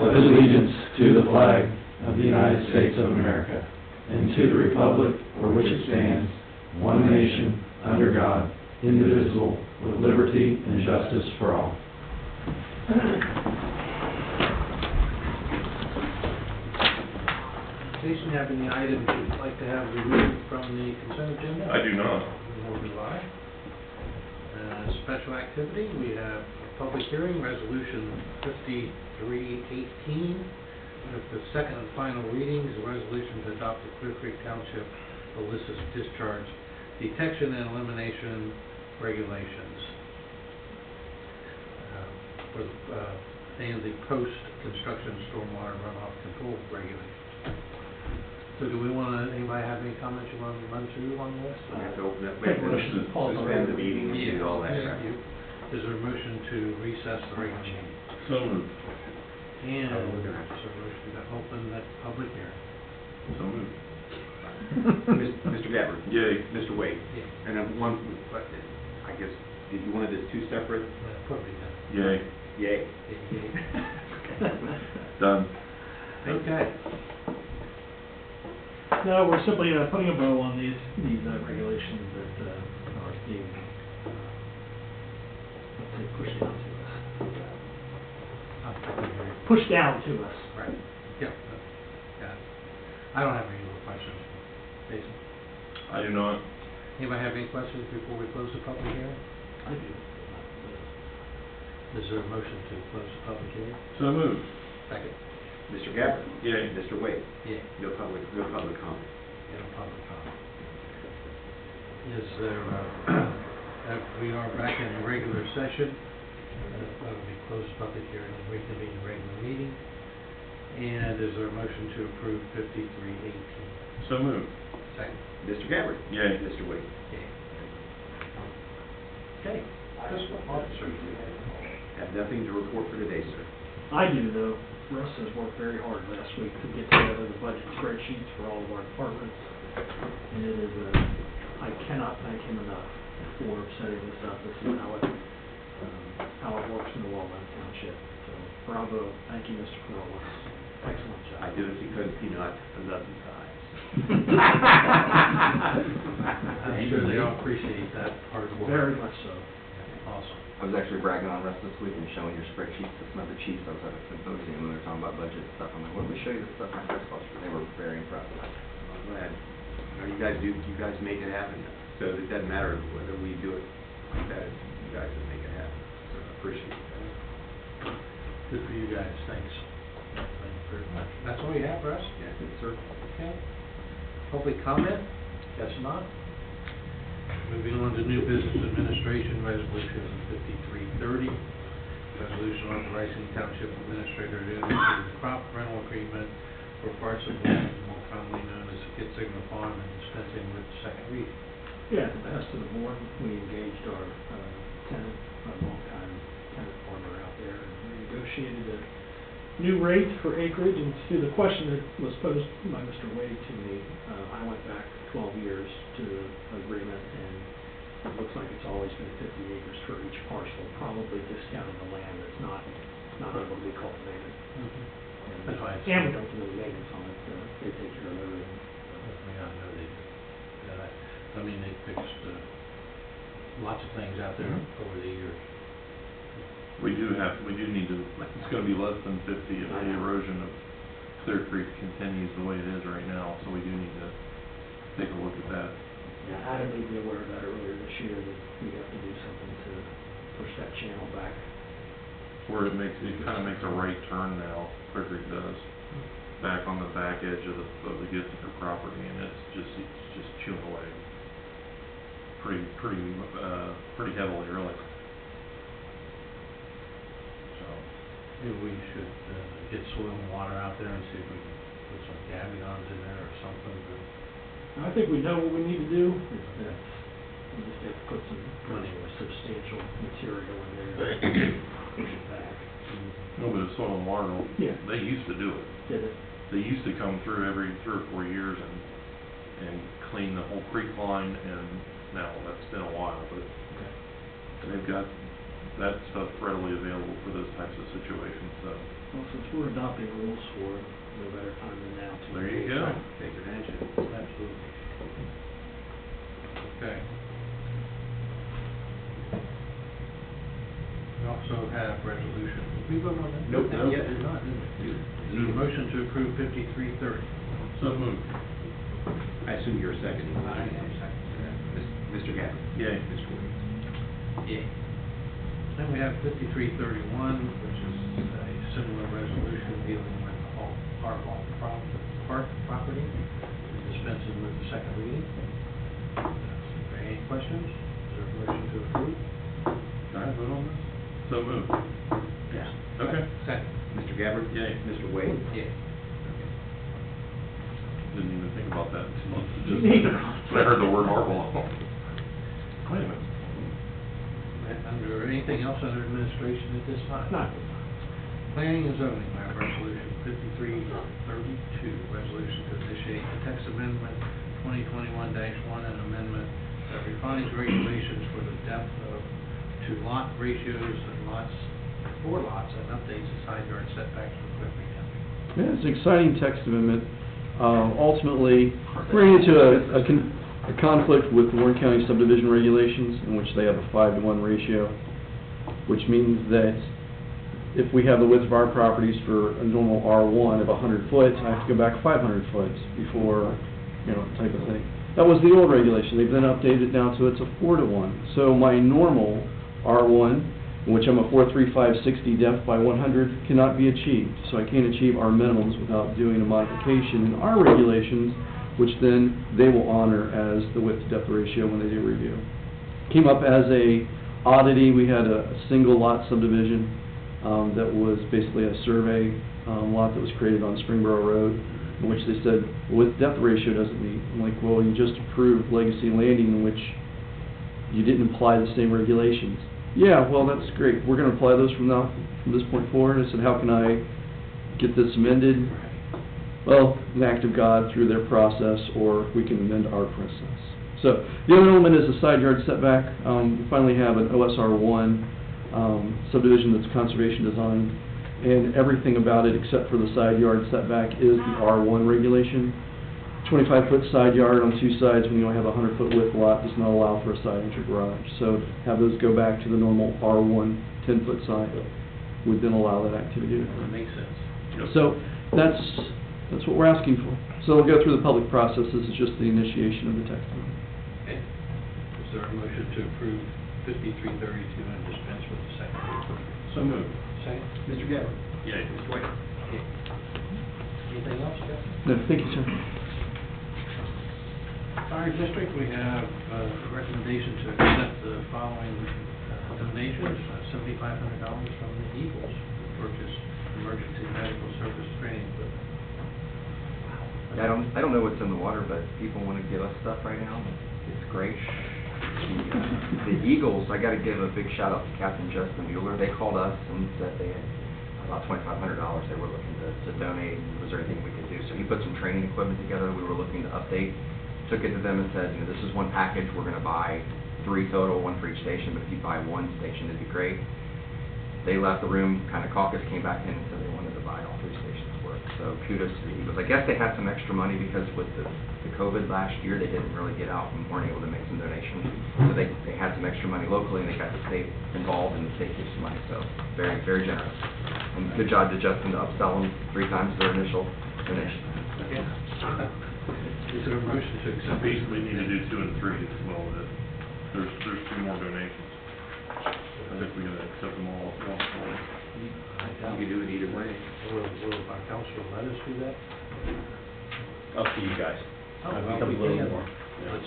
pledge allegiance to the flag of the United States of America and to the republic for which it stands, one nation, under God, indivisible, with liberty and justice for all. Jason, have any items you'd like to have removed from the consent agenda? I do not. Nor do I. Special activity, we have a public hearing, resolution 5318. With the second and final readings, the resolution to adopt the Clear Creek Township illicit discharge detection and elimination regulations and the post-construction stormwater runoff control regulations. So do we want to, anybody have any comments you want to run through on this? We have to open up, make a motion to suspend the meeting and do all that. Is there a motion to recess the regular meeting? So moved. And is there a motion to open that public hearing? So moved. Mr. Gabbard? Yay. Mr. Wade? Yeah. And then one, I guess, did you want it as two separate? Probably not. Yay. Yay. Yay. Done. Okay. No, we're simply putting a bow on these regulations that are being, let's say, pushed down to us. Pushed down to us. Right. Yep. Got it. I don't have any more questions. Jason? I do not. Anybody have any questions before we close the public hearing? I do. Is there a motion to close the public hearing? So moved. Second. Mr. Gabbard? Yay. Mr. Wade? Yeah. No public comment. No public comment. Is there, we are back in the regular session. We close the public hearing and reconvene the regular meeting. And is there a motion to approve 5318? So moved. Second. Mr. Gabbard? Yay. Mr. Wade? Yeah. Okay. Fiscal officer. Have nothing to report for today, sir. I do, though. Russ has worked very hard last week to get together the budget spreadsheets for all of our departments. And it is, I cannot thank him enough for setting this up. This is how it works in the Walnut Township. So, bravo. Thank you, Mr. Corliss. Excellent job. I did it because he not a dozen times. I'm sure they all appreciate that hard work. Very much so. Awesome. I was actually bragging on Russ this week and showing your spreadsheets to some of the chiefs. I was at a symposium when they were talking about budget and stuff. I'm like, what did we show you this stuff on press culture? They were very impressed. I'm glad. You guys make it happen. So it doesn't matter whether we do it like that. You guys will make it happen. So I appreciate that. Good for you guys. Thanks. Thank you very much. That's all you have for us? Yeah, good, sir. Okay. Public comment? Guess not. Moving on to new business administration, resolution 5330. Resolution authorizing township administrator to enter into the crop rental agreement for parts of land more commonly known as the Kid Signal Farm and dispensing with the second reading. Yeah, at the behest of the board, we engaged our tenant, our longtime tenant farmer out there, and we negotiated a new rate for acreage. And to the question that was posed by Mr. Wade to me, I went back 12 years to the agreement, and it looks like it's always been 50 acres for each parcel, probably discounting the land that's not able to be cultivated. That's why it's... And we don't do any maintenance on it. They take care of everything. Yeah, I know they do. I mean, they fixed lots of things out there over the years. We do need to, it's going to be less than 50 if the erosion of Clear Creek continues the way it is right now, so we do need to take a look at that. Yeah, Adam made me aware of that earlier this year, that we have to do something to push that channel back. Where it kind of makes a right turn now, Clear Creek does, back on the back edge of the Gitzinger property, and it's just chewing away pretty heavily, really. So maybe we should get soil and water out there and see if we can put some gabions in there or something. I think we know what we need to do. It's that we just have to put some money or substantial material in there to push it back. no, but the soil and water, Yeah. they used to do it. Did it? They used to come through every 3 or 4 years and clean the whole creek line, and now that's been a while, but Okay. they've got that stuff's readily available for those types of situations, so. Well, since we're adopting rules for it, no better time than now to. There you go. Take advantage of it. Absolutely. Okay. We also have resolution. Did we vote on that? Nope, not yet. We did not, didn't we? Is there a motion to approve 5330? So moved. I assume you're seconding. I am second. Mr. Gabbard? Yay. Mr. Williams? Yeah. Then we have 5331, which is a similar resolution dealing with all park property, and dispensing with the second reading. Any questions? Is there a motion to approve? Can I vote on this? So moved. Yeah. Okay. Second. Mr. Gabbard? Yay. Mr. Wade? Yeah. Didn't even think about that until Me just, neither. I heard the word Harbaugh. Wait a minute. Under anything else under administration at this time? Not. Planning and zoning, we have resolution 5332, resolution to initiate the text amendment 2021-1, an amendment that refines regulations for the depth of to lot ratios and lots, for lots, and updates the side yard setbacks for Cliff County. Yeah, it's an exciting text amendment. Ultimately, we're into a conflict with Warren County subdivision regulations, in which they have a 5-to-1 ratio, which means that if we have the width of our properties for a normal R1 of 100 foot, I have to go back 500 foot before, type of thing. That was the old regulation. They've then updated it now to it's a 4-to-1. So my normal R1, in which I'm a 43560 depth by 100, cannot be achieved. So I can't achieve our minimums without doing a modification in our regulations, which then they will honor as the width to depth ratio when they do review. Came up as a oddity. We had a single lot subdivision that was basically a survey lot that was created on Springboro Road, in which they said, width depth ratio doesn't meet. I'm like, well, you just approved Legacy Landing, in which you didn't apply the same regulations. Yeah, well, that's great. We're going to apply those from this point forward. I said, how can I get this amended? Well, an act of God through their process, or we can amend our process. So the other element is the side yard setback. We finally have an OSR 1 subdivision that's conservation designed, and everything about it except for the side yard setback is the R1 regulation. 25-foot side yard on two sides when you only have a 100-foot width lot does not allow for a side entry garage. So to have those go back to the normal R1 10-foot side would then allow that activity to occur. That makes sense. Yep. So that's what we're asking for. So we'll go through the public process. This is just the initiation of the text amendment. Okay. Is there a motion to approve 5332 and dispense with the second reading? So moved. Second. Mr. Gabbard? Yay. Mr. Wade? Anything else, Jeff? No, thank you, sir. Fire District, we have a recommendation to accept the following donations, $7,500 from the Eagles to purchase emergency medical service training equipment. I don't know what's in the water, but people want to give us stuff right now. It's great. The Eagles, I got to give a big shout out to Captain Justin Mueller. They called us and said they had about $2,500 they were looking to donate. Was there anything we could do? So he put some training equipment together. We were looking to update. Took it to them and said, this is one package. We're going to buy 3 total, 1 for each station. But if you buy 1 station, it'd be great. They left the room. Kind of caucus came back in and said they wanted to buy all 3 stations worth. So kudos to the Eagles. I guess they had some extra money because with the COVID last year, they didn't really get out and weren't able to make some donations. So they had some extra money locally, and they got the state involved, and the state gave some money. So very, very generous. And good job to Justin to upsell them 3 times their initial donation. Yeah. Is there a motion to accept? Basically need to do 2 and 3 as well. There's 2 more donations. I think we gotta accept them all at once. You can do it either way. Will our council let us do that? Up to you guys. Oh, I've well, become we a little can. more. But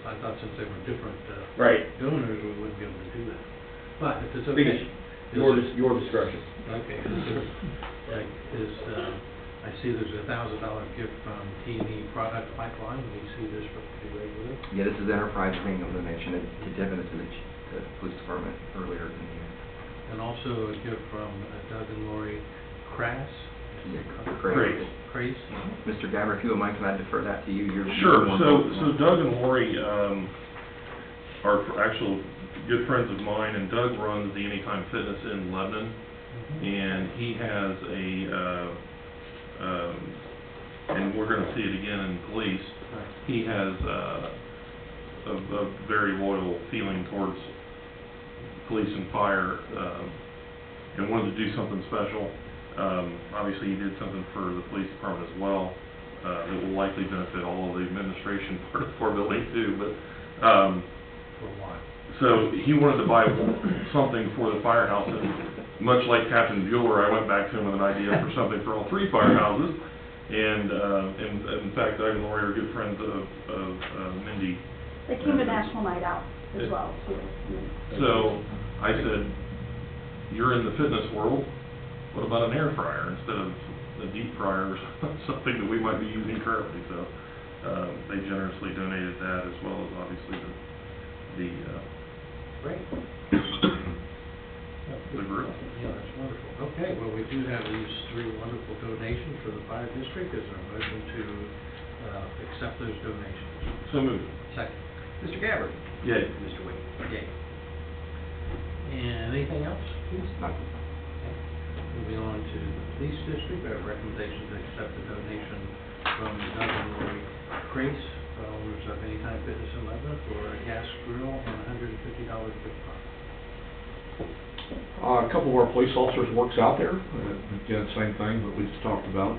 I thought since they were different Right. donors, we wouldn't be able to do that. But if it's Because okay. your discretion. Okay, I see there's a $1,000 gift from T&E Product Pipeline. We see this pretty regularly. Yeah, this is Enterprise annual donation. It given it to the police department earlier in the year. And also a gift from Doug and Lori Crass. Yeah, Great. Crace. Mr. Gabbard, if you would mind, can I defer that to you? You're Sure. more So involved. Doug and Lori are actual good friends of mine, and Doug runs the Anytime Fitness in Lebanon, and he has and we're gonna see it again in police, he has a very loyal feeling towards police and fire, and wanted to do something special. Obviously, he did something for the police department as well, that will likely benefit all of the administration part of the building too, but, For what? so he wanted to buy something for the firehouse, and much like Captain Bueller, I went back to him with an idea for something for all 3 firehouses, and in fact, Doug and Lori are good friends of Mindy. They came to National Night Out as well, too. So, I said, you're in the fitness world, what about an air fryer instead of a deep fryer or something that we might be using currently? So, they generously donated that, as well as obviously the Great. the group. Yeah, that's wonderful. Okay, well, we do have these 3 wonderful donations for the fire district. Is there a motion to accept those donations? So moved. Second. Mr. Gabbard? Yay. Mr. Wade? Okay. And anything else, please? Nothing. Okay. Moving on to the police district, I have a recommendation to accept the donation from Doug and Lori Grace, owners of Anytime Fitness in Lebanon, for a gas grill and $150 gift card. A couple of our police officers works out there, again, same thing, but we just talked about.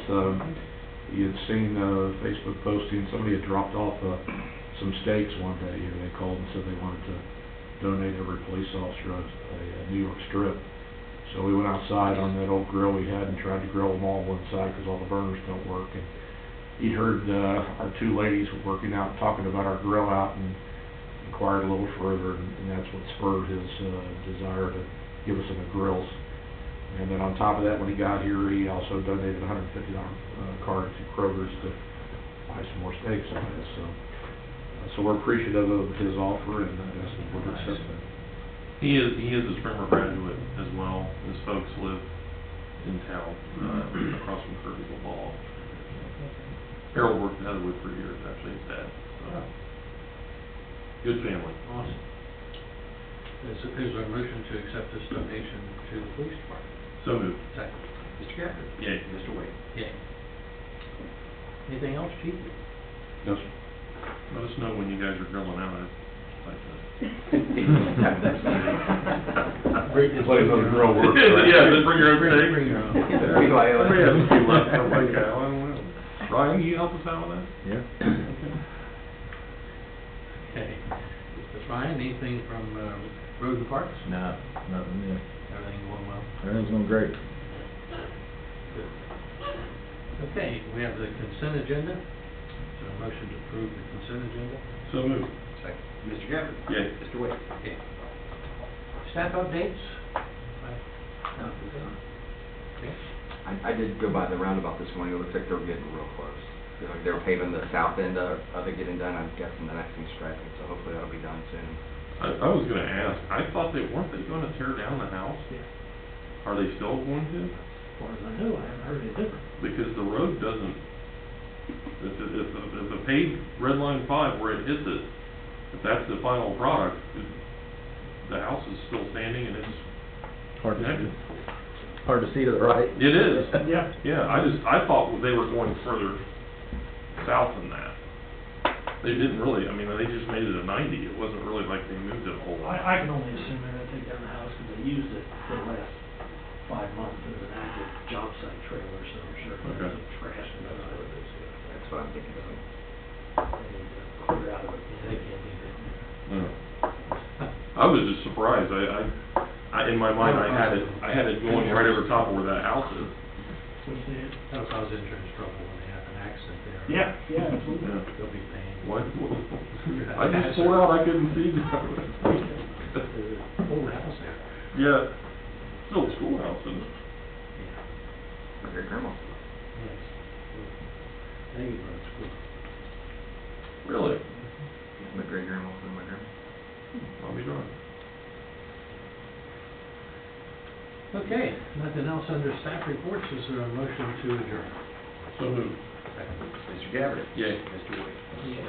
You had seen Facebook posting, somebody had dropped off some steaks one day, and they called and said they wanted to donate every police officer a New York strip. So we went outside on that old grill we had and tried to grill them all one side because all the burners don't work. And he heard our 2 ladies were working out talking about our grill out and inquired a little further, and that's what spurred his desire to give us some grills. And then on top of that, when he got here, he also donated a $150 card to Kroger's to buy some more steaks on it. So we're appreciative of his offer, and ask the board to accept that. He is a Springer graduate as well. His folks live in town, across from Kirbyville Ball. Harold worked at Heatherwood for years, actually, his dad. So. Good family. Awesome. Is there a motion to accept this donation to the police department? So moved. Second. Mr. Gabbard? Yay. Mr. Wade? Yay. Anything else, Chief? No, sir. Let us know when you guys are grilling out. I'd like to. Let him know the grill works. Yeah, just bring your own steak. Bring your own. Somebody has a few left. Oh my God, I don't know. Ryan, can you help us out with that? Yeah. Okay. That's Ryan, anything from Road and Parks? No, nothing new. Everything going well? Everything's going great. Good. Okay, we have the consent agenda. Is there a motion to approve the consent agenda? So moved. Second. Mr. Gabbard? Yay. Mr. Wade? Okay. Staff updates? Okay. I did go by the roundabout this morning. It looks like they're getting real close. They're paving the south end of it getting done. I'm guessing the next thing's striping, so hopefully that'll be done soon. I was gonna ask, I thought weren't they gonna tear down the house? Yeah. Are they still going to? As far as I know, I haven't heard any different. Because the road doesn't, if the paved red line 5 where it hits it, if that's the final product, the house is still standing and it's Hard to connected. see. Hard to see to the right. It is. Yeah. Yeah, I thought they were going further south than that. They didn't really, I mean, they just made it a 90. It wasn't really like they moved it a whole lot. I can only assume they're gonna take down the house because they used it for the last 5 months as an active job site trailer, so I'm sure Okay. there's some trash and that's what it is. That's what I'm thinking of. They need to clear out of it. They can't leave it. Yeah. I was just surprised. I in my mind, I had it going right over top of where that house is. We'll see it. That'll cause insurance trouble when they have an accident there. Yeah, absolutely. Yeah. They'll be paying. What? I just pulled out, I couldn't see. Old house there. Yeah, still a schoolhouse, isn't it? Yeah. My great grandma. Yes. They run school. Really? My great grandma and my grandma. I'll be darned. Okay, nothing else under staff reports. Is there a motion to adjourn? So moved. Second. Mr. Gabbard? Yay. Mr. Wade? Yes.